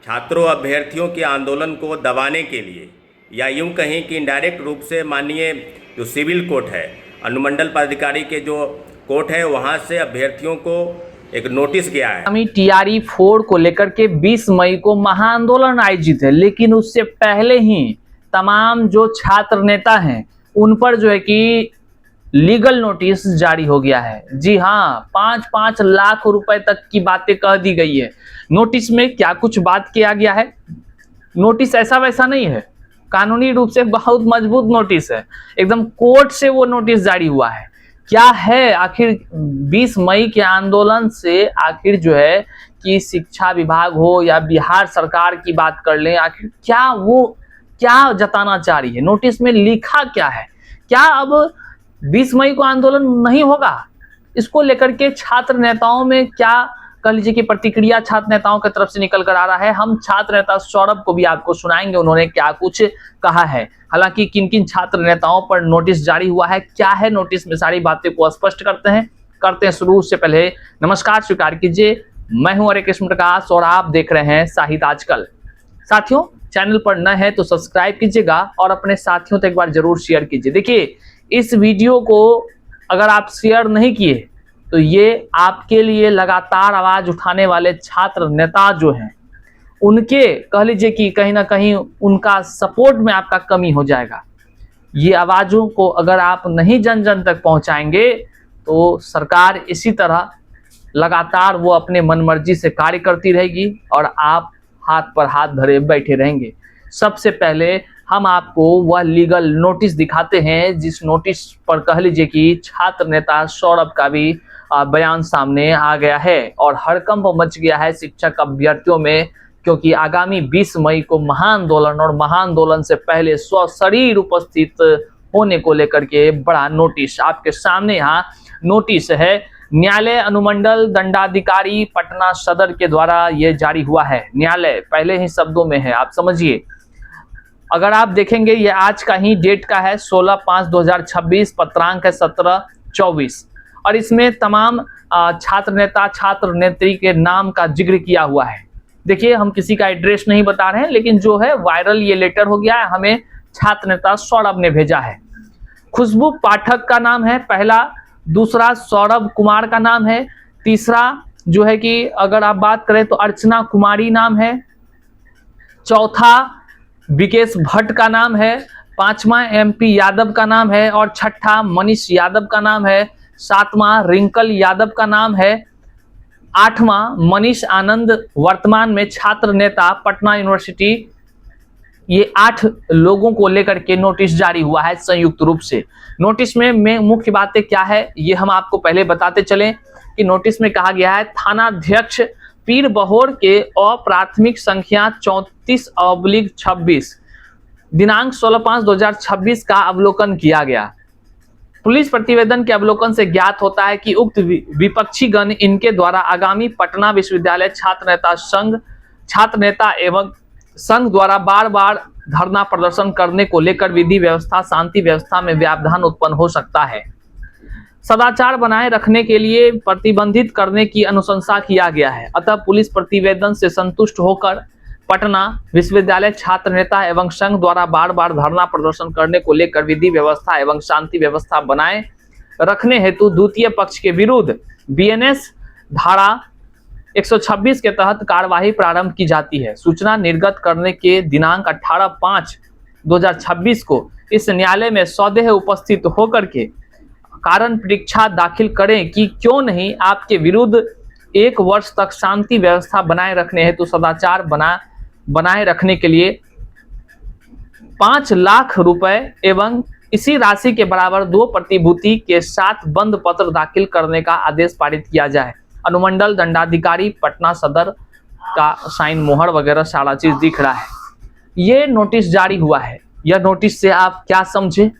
छात्रों अभ्यर्थियों के आंदोलन को दबाने के लिए या यूं कहें कि इनडायरेक्ट रूप से माननीय जो सिविल कोर्ट है, अनुमंडल पदाधिकारी के जो कोर्ट है, वहां से अभ्यर्थियों को एक नोटिस गया है। आगामी टीआरई 4 को लेकर के 20 मई को महाआंदोलन आयोजित है, लेकिन उससे पहले ही तमाम जो छात्र नेता हैं उन पर जो है कि लीगल नोटिस जारी हो गया है। जी हाँ, 5-5 लाख रुपए तक की बातें कह दी गई है। नोटिस में क्या कुछ बात किया गया है? नोटिस ऐसा वैसा नहीं है, कानूनी रूप से बहुत मजबूत नोटिस है, एकदम कोर्ट से वो नोटिस जारी हुआ है। क्या है आखिर 20 मई के आंदोलन से आखिर जो है कि शिक्षा विभाग हो या बिहार सरकार की बात कर लें, आखिर क्या जताना चाह रही है? नोटिस में लिखा क्या है? क्या अब 20 मई को आंदोलन नहीं होगा? इसको लेकर के छात्र नेताओं में क्या कह लीजिए कि प्रतिक्रिया छात्र नेताओं की तरफ से निकल कर आ रहा है। हम छात्र नेता सौरभ को भी आपको सुनाएंगे उन्होंने क्या कुछ कहा है। हालांकि किन किन छात्र नेताओं पर नोटिस जारी हुआ है, क्या है नोटिस में, सारी बातें को स्पष्ट करते हैं शुरू। से पहले नमस्कार स्वीकार कीजिए, मैं हूं हरे कृष्ण प्रकाश और आप देख रहे हैं साहित्य आजकल। साथियों, चैनल पर नए हैं तो सब्सक्राइब कीजिएगा और अपने साथियों तक एक बार जरूर शेयर कीजिए। देखिए, इस वीडियो को अगर आप शेयर नहीं किए तो ये आपके लिए लगातार आवाज उठाने वाले छात्र नेता जो हैं उनके कह लीजिए कि कहीं ना कहीं उनका सपोर्ट में आपका कमी हो जाएगा। ये आवाजों को अगर आप नहीं जन जन तक पहुंचाएंगे तो सरकार इसी तरह लगातार वो अपने मनमर्जी से कार्य करती रहेगी और आप हाथ पर हाथ धरे बैठे रहेंगे। सबसे पहले हम आपको वह लीगल नोटिस दिखाते हैं जिस नोटिस पर कह लीजिए कि छात्र नेता सौरभ का भी बयान सामने आ गया है और हड़कंप मच गया है शिक्षक अभ्यर्थियों में, क्योंकि आगामी 20 मई को महाआंदोलन और महाआंदोलन से पहले स्वशरीर उपस्थित होने को लेकर के बड़ा नोटिस आपके सामने यहाँ नोटिस है। न्यायालय अनुमंडल दंडाधिकारी पटना सदर के द्वारा ये जारी हुआ है। न्यायालय पहले ही शब्दों में है, आप समझिए। अगर आप देखेंगे ये आज का ही डेट का है, 16/5/2026, पत्रांक है 1724 और इसमें तमाम छात्र नेता छात्र नेत्री के नाम का जिक्र किया हुआ है। देखिए, हम किसी का एड्रेस नहीं बता रहे हैं, लेकिन जो है वायरल ये लेटर हो गया है, हमें छात्र नेता सौरभ ने भेजा है। खुशबू पाठक का नाम है पहला, दूसरा सौरभ कुमार का नाम है, तीसरा जो है कि अगर आप बात करें तो अर्चना कुमारी नाम है, चौथा विकेश भट्ट का नाम है, पांचवा MP यादव का नाम है और छठा मनीष यादव का नाम है, सातवां रिंकल यादव का नाम है, आठवां मनीष आनंद वर्तमान में छात्र नेता पटना यूनिवर्सिटी। ये 8 लोगों को लेकर के नोटिस जारी हुआ है संयुक्त रूप से। नोटिस में मुख्य बातें क्या है ये हम आपको पहले बताते चलें कि नोटिस में कहा गया है थानाध्यक्ष पीर बहोर के अप्राथमिक संख्या 34/26 दिनांक 16/5/2026 का अवलोकन किया गया। पुलिस प्रतिवेदन के अवलोकन से ज्ञात होता है कि उक्त विपक्षी गण इनके द्वारा आगामी पटना विश्वविद्यालय छात्र नेता एवं संघ द्वारा बार बार धरना प्रदर्शन करने को लेकर विधि व्यवस्था शांति व्यवस्था में व्यवधान उत्पन्न हो सकता है। सदाचार बनाए रखने के लिए प्रतिबंधित करने की अनुशंसा किया गया है। अतः पुलिस प्रतिवेदन से संतुष्ट होकर पटना विश्वविद्यालय छात्र नेता एवं संघ द्वारा बार बार धरना प्रदर्शन करने को लेकर विधि व्यवस्था एवं शांति व्यवस्था बनाए रखने हेतु द्वितीय पक्ष के विरुद्ध BNS धारा 126 के तहत कार्यवाही प्रारंभ की जाती है। सूचना निर्गत करने के दिनांक 18/5/2026 को इस न्यायालय में सौदेह उपस्थित होकर के कारण परीक्षा दाखिल करें कि क्यों नहीं आपके विरुद्ध 1 वर्ष तक शांति व्यवस्था बनाए रखने हेतु सदाचार बनाए रखने के लिए 5 लाख रुपए एवं इसी राशि के बराबर 2 प्रतिभूति के साथ बंद पत्र दाखिल करने का आदेश पारित किया जाए। अनुमंडल दंडाधिकारी पटना सदर का साइन मोहर वगैरह सारा चीज दिख रहा है। ये नोटिस जारी हुआ है। यह नोटिस से आप क्या समझे?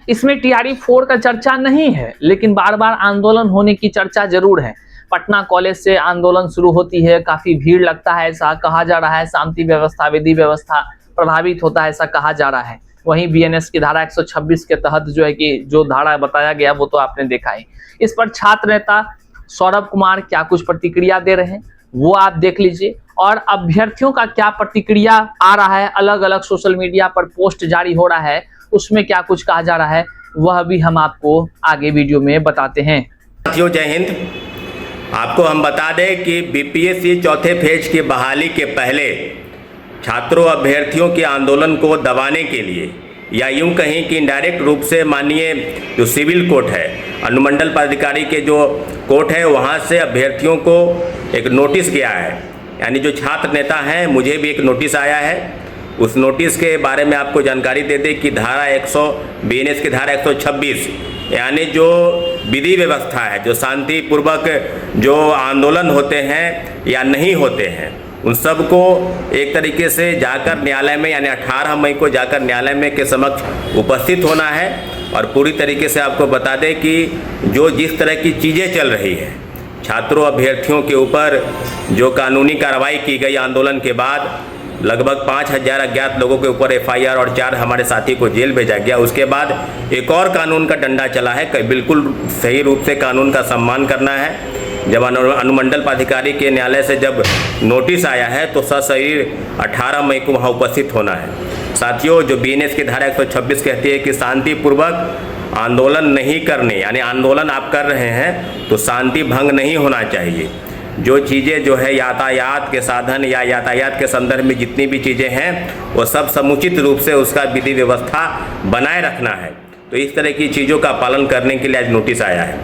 इसमें TRE 4 का चर्चा नहीं है, लेकिन बार बार आंदोलन होने की चर्चा जरूर है। पटना कॉलेज से आंदोलन शुरू होती है, काफी भीड़ लगता है, ऐसा कहा जा रहा है। शांति व्यवस्था विधि व्यवस्था प्रभावित होता है, ऐसा कहा जा रहा है। वहीं BNS की धारा 126 के तहत जो है कि जो धारा बताया गया वो तो आपने देखा है। इस पर छात्र नेता सौरभ कुमार क्या कुछ प्रतिक्रिया दे रहे हैं वो आप देख लीजिए और अभ्यर्थियों का क्या प्रतिक्रिया आ रहा है, अलग अलग सोशल मीडिया पर पोस्ट जारी हो रहा है, उसमें क्या कुछ कहा जा रहा है, वह भी हम आपको आगे वीडियो में बताते हैं। साथियों जय हिंद। आपको हम बता दें कि बीपीएससी चौथे फेज की बहाली के पहले छात्रों अभ्यर्थियों के आंदोलन को दबाने के लिए या यूं कहीं कि इनडायरेक्ट रूप से माननीय जो सिविल कोर्ट है, अनुमंडल पदाधिकारी के जो कोर्ट है, वहां से अभ्यर्थियों को एक नोटिस गया है। यानी जो छात्र नेता हैं, मुझे भी एक नोटिस आया है। उस नोटिस के बारे में आपको जानकारी दे दें कि धारा 100 बीएनएस की धारा 126 यानी जो विधि व्यवस्था है, जो शांतिपूर्वक जो आंदोलन होते हैं या नहीं होते हैं, उन सब को एक तरीके से जाकर न्यायालय में यानी 18 मई को जाकर न्यायालय में के समक्ष उपस्थित होना है। और पूरी तरीके से आपको बता दें कि जो जिस तरह की चीज़ें चल रही है, छात्रों अभ्यर्थियों के ऊपर जो कानूनी कार्रवाई की गई आंदोलन के बाद, लगभग 5000 अज्ञात लोगों के ऊपर एफआईआर और 4 हमारे साथी को जेल भेजा गया। उसके बाद एक और कानून का डंडा चला है। बिल्कुल सही रूप से कानून का सम्मान करना है। जब अनुमंडल पदाधिकारी के न्यायालय से जब नोटिस आया है तो सशरीर 18 मई को वहाँ उपस्थित होना है। साथियों, जो बीएनएस की धारा 126 कहती है कि शांतिपूर्वक आंदोलन नहीं करने, यानी आंदोलन आप कर रहे हैं तो शांति भंग नहीं होना चाहिए। जो चीज़ें जो है यातायात के साधन या यातायात के संदर्भ में जितनी भी चीज़ें हैं, वो सब समुचित रूप से उसका विधि व्यवस्था बनाए रखना है। तो इस तरह की चीज़ों का पालन करने के लिए आज नोटिस आया है।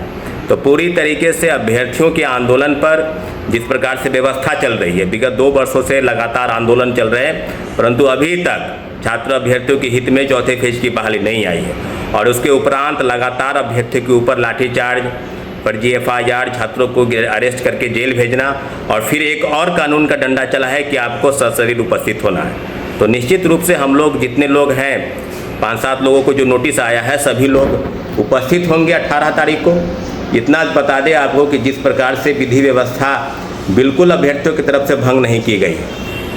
तो पूरी तरीके से अभ्यर्थियों के आंदोलन पर जिस प्रकार से व्यवस्था चल रही है, विगत 2 वर्षों से लगातार आंदोलन चल रहे हैं, परंतु अभी तक छात्र अभ्यर्थियों के हित में चौथे फेज की बहाली नहीं आई है। और उसके उपरांत लगातार अभ्यर्थियों के ऊपर लाठीचार्ज, फर्जी एफआईआर, छात्रों को अरेस्ट करके जेल भेजना, और फिर एक और कानून का डंडा चला है कि आपको सशरीर उपस्थित होना है। तो निश्चित रूप से हम लोग जितने लोग हैं, 5-7 लोगों को जो नोटिस आया है, सभी लोग उपस्थित होंगे 18 तारीख को। इतना बता दें आपको कि जिस प्रकार से विधि व्यवस्था बिल्कुल अभ्यर्थियों की तरफ से भंग नहीं की गई।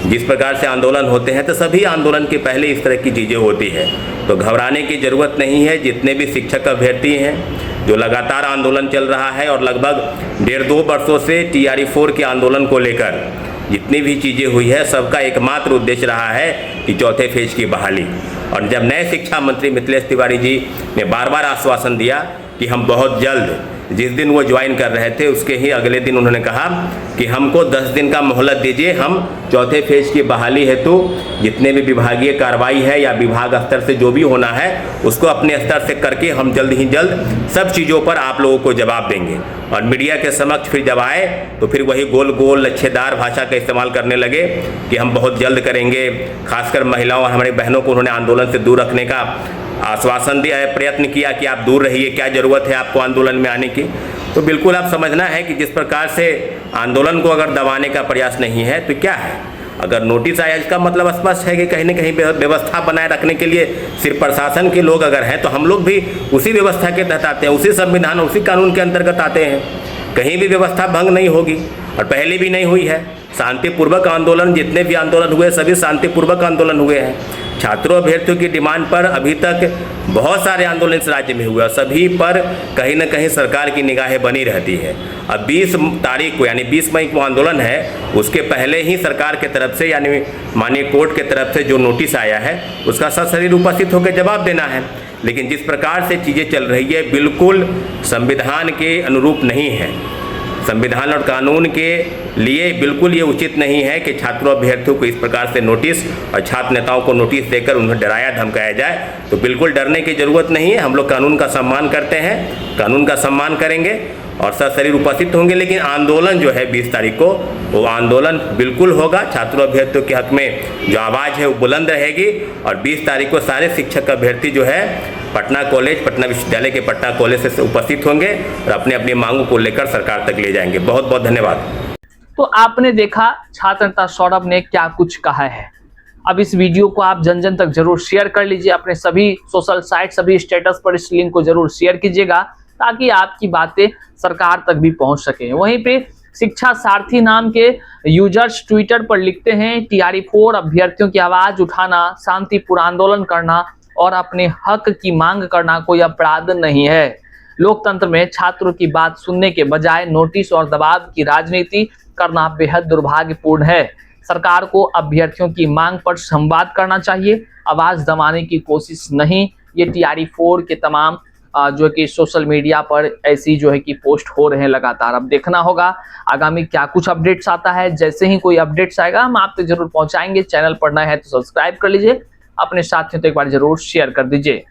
जिस प्रकार से आंदोलन होते हैं तो सभी आंदोलन के पहले इस तरह की चीज़ें होती है, तो घबराने की ज़रूरत नहीं है। जितने भी शिक्षक अभ्यर्थी हैं, जो लगातार आंदोलन चल रहा है और लगभग 1.5-2 वर्षों से TRE-4 के आंदोलन को लेकर जितनी भी चीज़ें हुई है, सबका एकमात्र उद्देश्य रहा है कि चौथे फेज की बहाली। और जब नए शिक्षा मंत्री मिथिलेश तिवारी जी ने बार बार आश्वासन दिया कि हम बहुत जल्द, जिस दिन वो ज्वाइन कर रहे थे उसके ही अगले दिन उन्होंने कहा कि हमको 10 दिन का मोहलत दीजिए, हम चौथे फेज की बहाली हेतु जितने भी विभागीय कार्रवाई है या विभाग स्तर से जो भी होना है उसको अपने स्तर से करके हम जल्द ही जल्द सब चीज़ों पर आप लोगों को जवाब देंगे। और मीडिया के समक्ष फिर जब आए तो फिर वही गोल गोल लच्छेदार भाषा का इस्तेमाल करने लगे कि हम बहुत जल्द करेंगे। खासकर महिलाओं और हमारी बहनों को उन्होंने आंदोलन से दूर रखने का आश्वासन दिया है, प्रयत्न किया कि आप दूर रहिए, क्या ज़रूरत है आपको आंदोलन में आने की। तो बिल्कुल आप समझना है कि जिस प्रकार से आंदोलन को अगर दबाने का प्रयास नहीं है तो क्या है। अगर नोटिस आया, इसका मतलब स्पष्ट है कि कहीं न कहीं व्यवस्था बनाए रखने के लिए सिर्फ प्रशासन के लोग अगर हैं, तो हम लोग भी उसी व्यवस्था के तहत आते हैं, उसी संविधान उसी कानून के अंतर्गत आते हैं। कहीं भी व्यवस्था भंग नहीं होगी और पहले भी नहीं हुई है। शांतिपूर्वक आंदोलन, जितने भी आंदोलन हुए सभी शांतिपूर्वक आंदोलन हुए हैं। छात्रों अभ्यर्थियों की डिमांड पर अभी तक बहुत सारे आंदोलन इस राज्य में हुए और सभी पर कहीं न कहीं सरकार की निगाहें बनी रहती है। अब 20 तारीख को यानी 20 मई को आंदोलन है, उसके पहले ही सरकार के तरफ से यानी माननीय कोर्ट के तरफ से जो नोटिस आया है उसका सशरीर उपस्थित होकर जवाब देना है। लेकिन जिस प्रकार से चीज़ें चल रही है बिल्कुल संविधान के अनुरूप नहीं है। संविधान और कानून के लिए बिल्कुल ये उचित नहीं है कि छात्रों अभ्यर्थियों को इस प्रकार से नोटिस और छात्र नेताओं को नोटिस देकर उन्हें डराया धमकाया जाए। तो बिल्कुल डरने की ज़रूरत नहीं है। हम लोग कानून का सम्मान करते हैं, कानून का सम्मान करेंगे और सशरीर उपस्थित होंगे। लेकिन आंदोलन जो है 20 तारीख को, वो आंदोलन बिल्कुल होगा। छात्रों अभ्यर्थियों के हक में जो आवाज़ है वो बुलंद रहेगी। और 20 तारीख को सारे शिक्षक अभ्यर्थी जो है पटना कॉलेज, पटना विश्वविद्यालय के पटना कॉलेज से उपस्थित होंगे और अपने अपनी मांगों को लेकर सरकार तक ले जाएंगे। बहुत बहुत धन्यवाद। तो आपने देखा छात्र नेता सौरभ ने क्या कुछ कहा है। अब इस वीडियो को आप जन जन तक जरूर शेयर कर लीजिए, अपने सभी सोशल साइट, सभी स्टेटस पर इस लिंक को जरूर शेयर कीजिएगा ताकि आपकी बातें सरकार तक भी पहुंच सके। वहीं पे शिक्षा सारथी नाम के यूजर्स ट्विटर पर लिखते हैं, TRE-4 अभ्यर्थियों की आवाज उठाना, शांतिपूर्ण आंदोलन करना और अपने हक की मांग करना कोई अपराध नहीं है। लोकतंत्र में छात्रों की बात सुनने के बजाय नोटिस और दबाव की राजनीति करना बेहद दुर्भाग्यपूर्ण है। सरकार को अभ्यर्थियों की मांग पर संवाद करना चाहिए, आवाज दबाने की कोशिश नहीं। ये TRE4 के तमाम जो कि सोशल मीडिया पर ऐसी जो है कि पोस्ट हो रहे हैं लगातार। अब देखना होगा आगामी क्या कुछ अपडेट्स आता है। जैसे ही कोई अपडेट्स आएगा हम आप तक जरूर पहुंचाएंगे। चैनल पर नए हैं तो सब्सक्राइब कर लीजिए, अपने साथियों तो एक बार जरूर शेयर कर दीजिए।